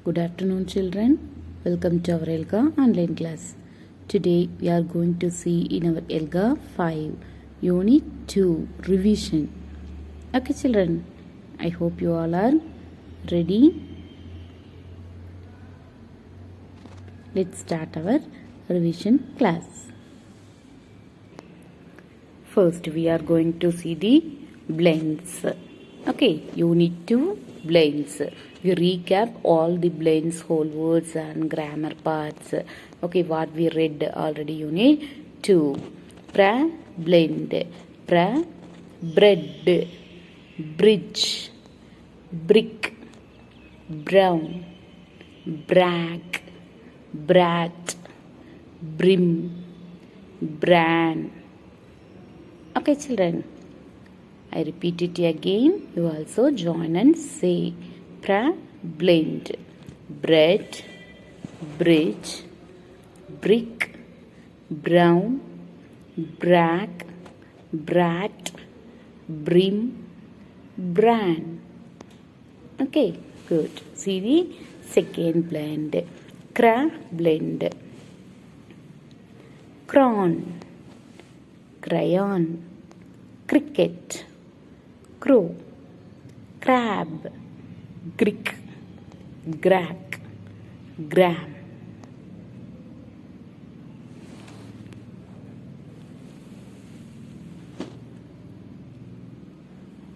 Good afternoon, children. Welcome to our ELGA online class. Today we are going to see in our ELGA 5, Unit 2, Revision. Okay, children. I hope you all are ready. Let's start our revision class. First, we are going to see the blends. Okay, Unit 2, blends. We recap all the blends, whole words and grammar parts. Okay, what we read already. Unit 2. Pra, blend. Pra, bread. Bridge. Brick. Brown. Brag. Brat. Brim. Bran. Okay, children. I repeat it again. You also join and say. Pra, blend. Bread, bridge, brick, brown, brag, brat, brim, bran. Okay, good. See the second blend. Cra, blend. Crayon, crayon, cricket, crow, crab, Greek, Grack, Gram.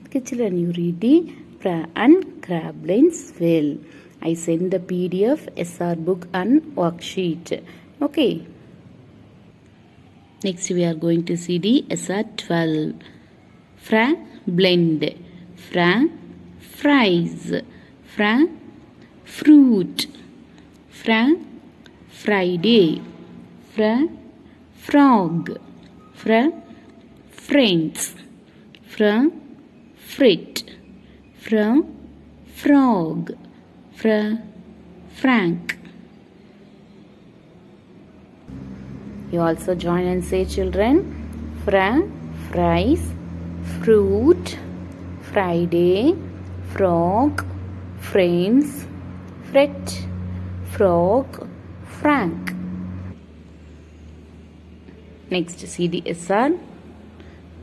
Okay, children, you read the pra and crab blends well. I send the PDF, SR book and worksheet. Okay. Next, we are going to see the SR 12. Fra, blend. Fra, fries. Fra, fruit. Fra, Friday. Fra, frog. Fra, friends. Fra, frit. Fra, frog. Fra, frank. You also join and say, children. Fra, fries. Fruit. Friday. Frog, friends, fret, frog, frank. Next, see the SR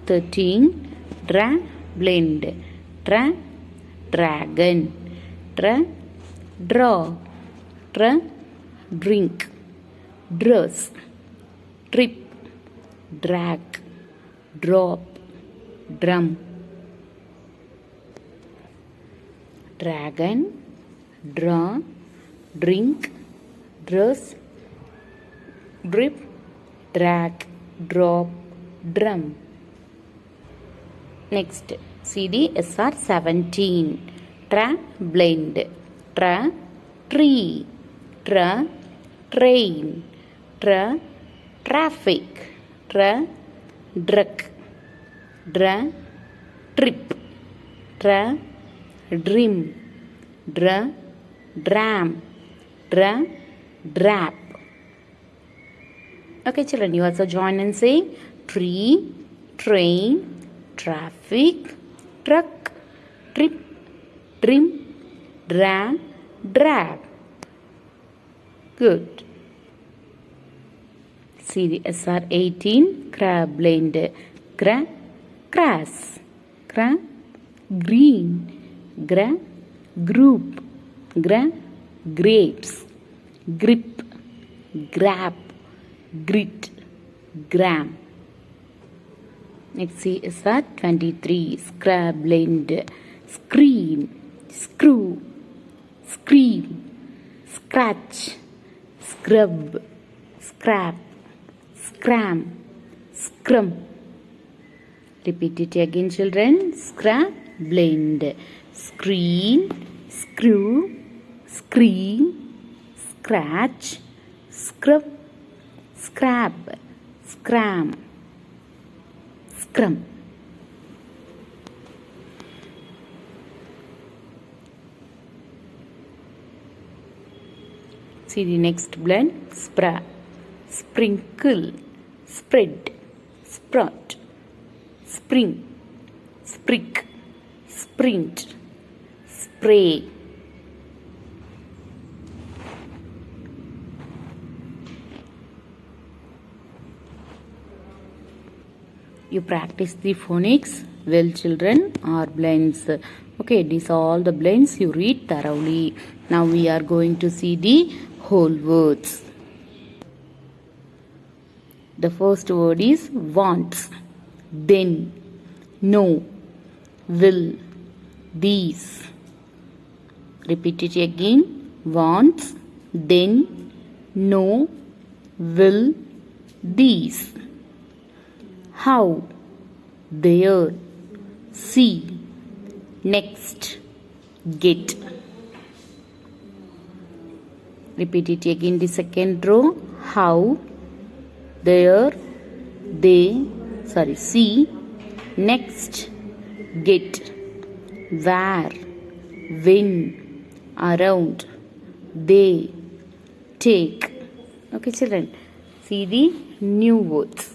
13. Dra, blend. Dra, dragon. Dra, draw. Dra, drink. Dress, trip, drag, drop, drum. Dragon, draw, drink, dress, drip, drag, drop, drum. Next, see the SR 17. Tra, blend. Tra, tree. Tra, train. Tra, traffic. Tra, druck. Dra, trip. Tra, dream. Dra, dram. Dra, drap. Okay, children, you also join and say tree, train, traffic, truck, trip, dream, dram, drab. Good. See the SR 18. Crab, blend. Cra, crass. Cra, green. Gra, group. Gra, grapes. Grip, grab, grit, gram. Next, see SR 23. Scrab, blend. Screen, screw, scream, scratch, scrub, scrap, scram, scrum. Repeat it again, children. Scrab, blend. Screen, screw, scream, scratch, scrub, scrap, scram, scrum. See the next blend. Spra, sprinkle, spread, sprout, spring, sprick, sprint, spray. You practice the phonics well, children, or blends. Okay, these are all the blends you read thoroughly. Now we are going to see the whole words. The first word is wants, then, no, will, these. Repeat it again. Wants, then, no, will, these. How, there, see, next, get. Repeat it again, the second row. How, there, see, next, get, where, when, around, they, take. Okay, children, see the new words.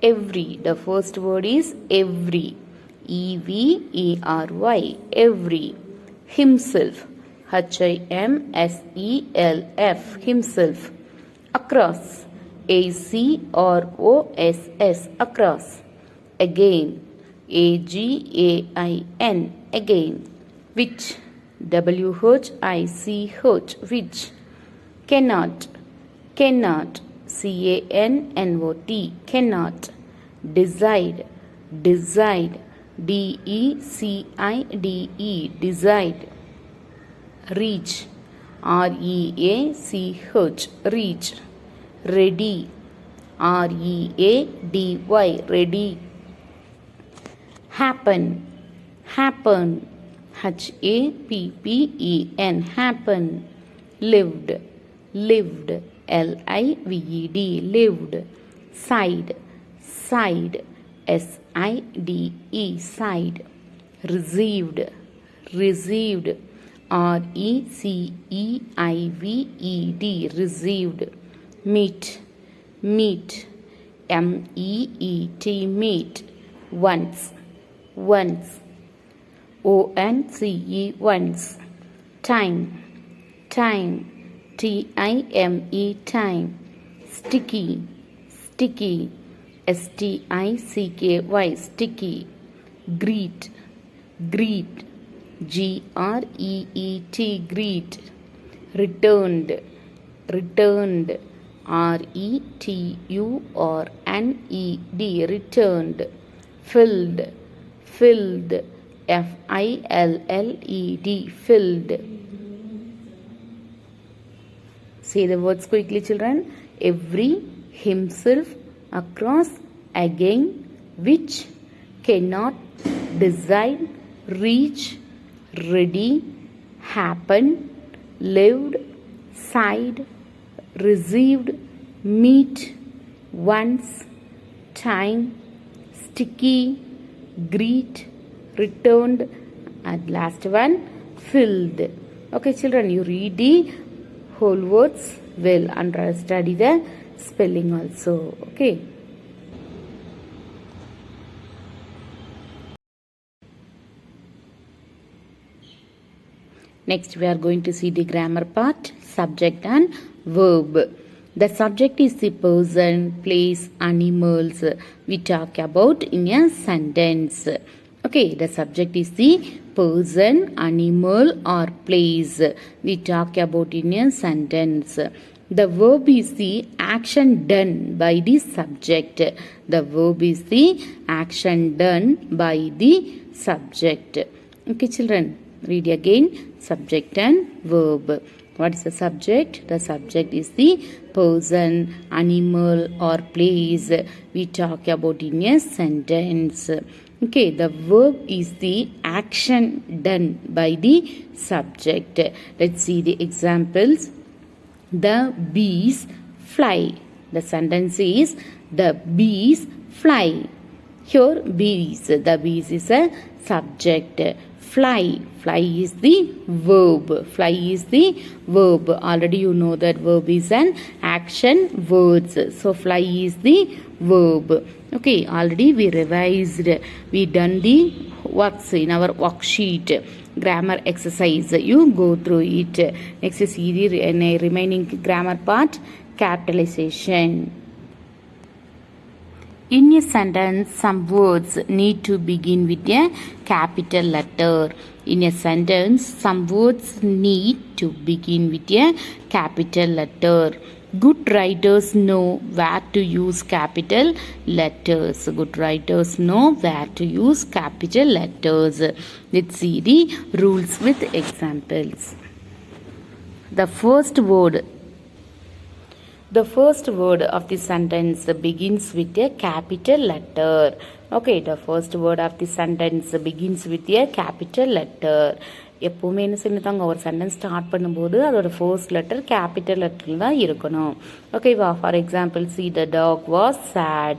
Every. The first word is every. EVERY. Every. Himself. HIMSELF. Himself. Across. ACROSS. Across. Again. AGAIN. Again. Which. WHICH. Which. Cannot. Cannot. CANNOT. Cannot. Decide. Decide. DECIDE. Decide. Reach. REACH. Reach. Ready. READY. Ready. Happen. Happen. HAPPEN. Happen. Lived. Lived. LIVED. Lived. Side. Side. SIDE. Side. Received. Received. RECEIVED. Received. Meet. Meet. MEET. Meet. Once. Once. ONCE. Once. Time. Time. TIME. Time. Sticky. Sticky. STICKY. Sticky. Greet. Greet. GREET. Greet. Returned. Returned. RETURNED. Returned. Filled. Filled. FILLED. Filled. Say the words quickly, children. Every, himself, across, again, which, cannot, decide, reach, ready, happen, lived, side, received, meet, once, time, sticky, greet, returned, and last one, filled. Okay, children, you read the whole words well and study the spelling also. Okay. Next we are going to see the grammar part, subject and verb. The subject is the person, place, animals we talk about in a sentence. Okay, the subject is the person, animal or place we talk about in a sentence. The verb is the action done by the subject. The verb is the action done by the subject. Okay, children, read again. Subject and verb. What is the subject? The subject is the person, animal or place we talk about in a sentence. Okay, the verb is the action done by the subject. Let's see the examples. The bees fly. The sentence is the bees fly. Here bees. The bees is a subject. Fly. Fly is the verb. Fly is the verb. Already you know that verb is an action words. So fly is the verb. Okay, already we revised. We done the works in our worksheet. Grammar exercise. You go through it. Next is the remaining grammar part. Capitalization. In a sentence, some words need to begin with a capital letter. In a sentence, some words need to begin with a capital letter. Good writers know where to use capital letters. Good writers know where to use capital letters. Let's see the rules with examples. The first word of the sentence begins with a capital letter. Okay, the first word of the sentence begins with a capital letter. எப்போவுமே என்ன சொல்லிட்டாங்க, ஒரு sentence start பண்ணும்போது அதோட first letter capital லெட்டரில் தான் இருக்கணும். ஓகேவா? For example, see the dog was sad.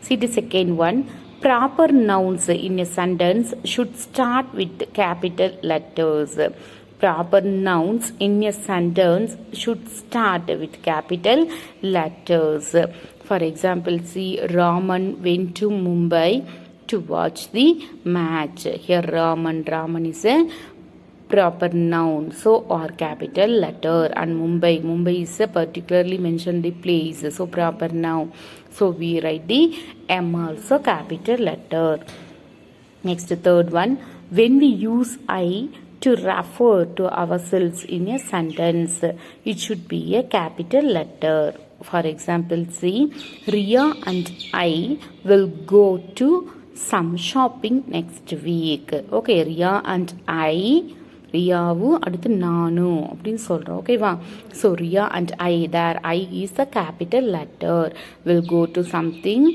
See the second one. Proper nouns in a sentence should start with capital letters. Proper nouns in a sentence should start with capital letters. For example, see, Raman went to Mumbai to watch the match. Here Raman is a proper noun, so or capital letter, and Mumbai is a particularly mentioned the place, so proper noun, so we write the M also capital letter. Next, third one, when we use I to refer to ourselves in a sentence, it should be a capital letter. For example, see, Ria and I will go to some shopping next week. Okay, Ria and I, ரியாவும் அடுத்து நானும் அப்படின்னு சொல்கிறோம். ஓகேவா? So Ria and I, there I is the capital letter, will go to something,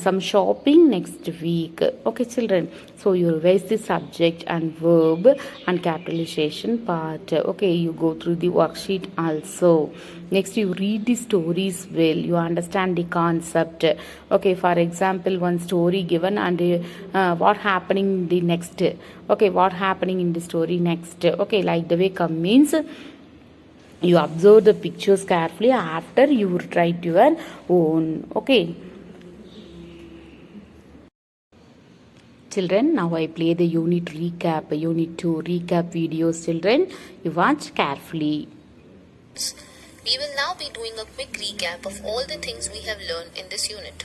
some shopping next week. Okay, children, so you revise the subject and verb and capitalization part. Okay, you go through the worksheet also. Next, you read the stories well, you understand the concept. Okay, for example, one story given and what happening the next. Okay, what happening in the story next. Okay, like the way come means you observe the pictures carefully, after you write your own. Okay, children, now I play the unit 2 recap videos. Children, you watch carefully. We will now be doing a quick recap of all the things we have learned in this unit.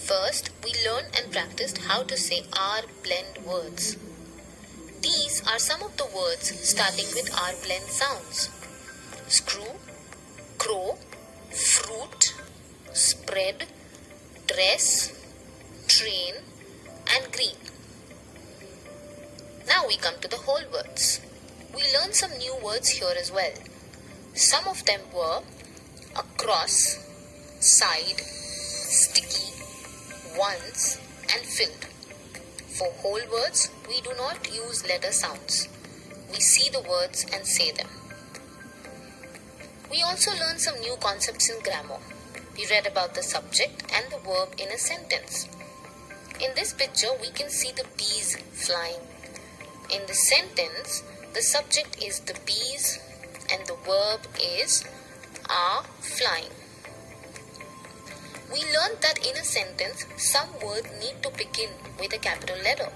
First, we learned and practiced how to say R blend words. These are some of the words starting with R blend sounds: screw, crow, fruit, spread, dress, train, and green. Now we come to the whole words. We learned some new words here as well. Some of them were across, side, sticky, once, and filled. For whole words, we do not use letter sounds. We see the words and say them. We also learned some new concepts in grammar. We read about the subject and the verb in a sentence. In this picture, we can see the bees flying. In the sentence, the subject is the bees and the verb is are flying. We learned that in a sentence, some words need to begin with a capital letter.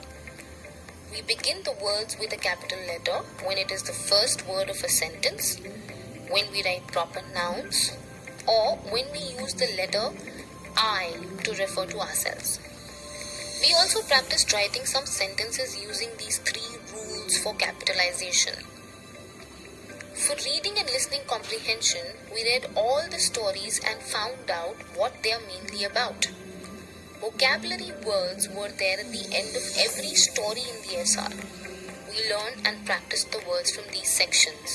We begin the words with a capital letter when it is the first word of a sentence, when we write proper nouns, or when we use the letter I to refer to ourselves. We also practiced writing some sentences using these 3 rules for capitalization. For reading and listening comprehension, we read all the stories and found out what they are mainly about. Vocabulary words were there at the end of every story in the SR. We learned and practiced the words from these sections.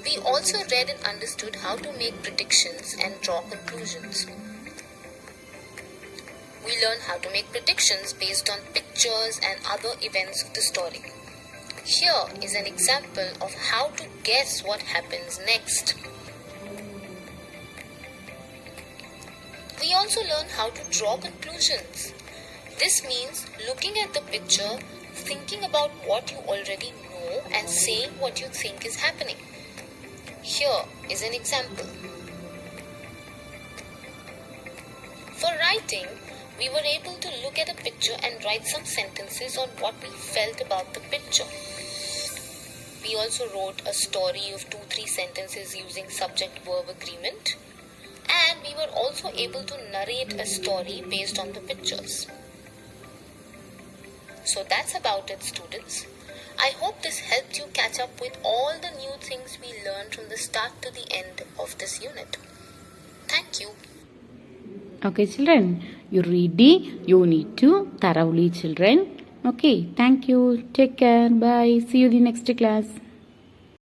We also read and understood how to make predictions and draw conclusions. We learn how to make predictions based on pictures and other events of the story. Here is an example of how to guess what happens next. We also learn how to draw conclusions. This means looking at the picture, thinking about what you already know and saying what you think is happening. Here is an example. For writing, we were able to look at a picture and write some sentences on what we felt about the picture. We also wrote a story of 2-3 sentences using subject-verb agreement, and we were also able to narrate a story based on the pictures. So that's about it, students. I hope this helped you catch up with all the new things we learned from the start to the end of this unit. Thank you. Okay, children, you read the unit 2 thoroughly, children. Okay, thank you. Take care. Bye. See you in the next class.